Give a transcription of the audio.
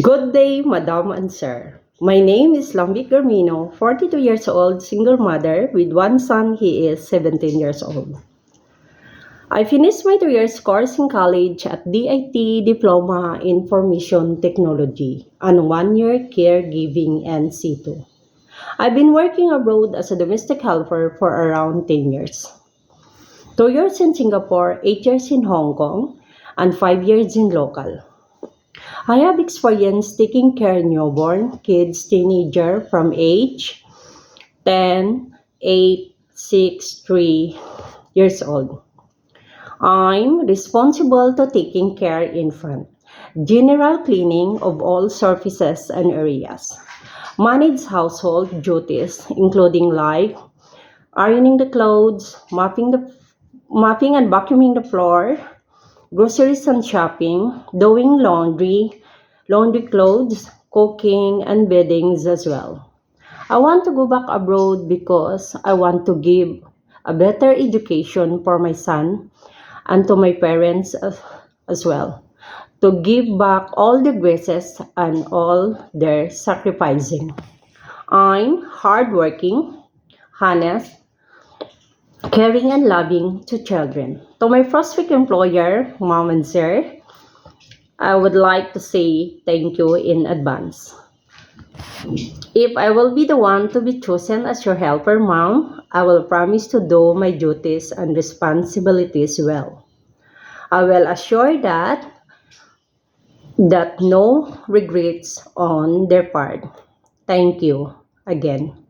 Good day, Madam and Sir. My name is Lambik Garmino, 42 years old, single mother with one son. He is 17 years old. I finished my 2 years course in college at DIT Diploma in Information Technology and 1 year caregiving NC2. I've been working abroad as a domestic helper for around 10 years. 2 years in Singapore, 8 years in Hong Kong, and 5 years in local. I have experience taking care of newborn kids, teenager from age 10, 8, 6, 3 years old. I'm responsible to taking care infant, general cleaning of all surfaces and areas, manage household duties including like ironing the clothes, mopping and vacuuming the floor, groceries and shopping, doing laundry clothes, cooking, and beddings as well. I want to go back abroad because I want to give a better education for my son and to my parents as well. To give back all the graces and all their sacrificing. I'm hardworking, honest, caring and loving to children. To my prospective employer, Mom and Sir, I would like to say thank you in advance. If I will be the one to be chosen as your helper, Mom, I will promise to do my duties and responsibilities well. I will assure that no regrets on their part. Thank you again.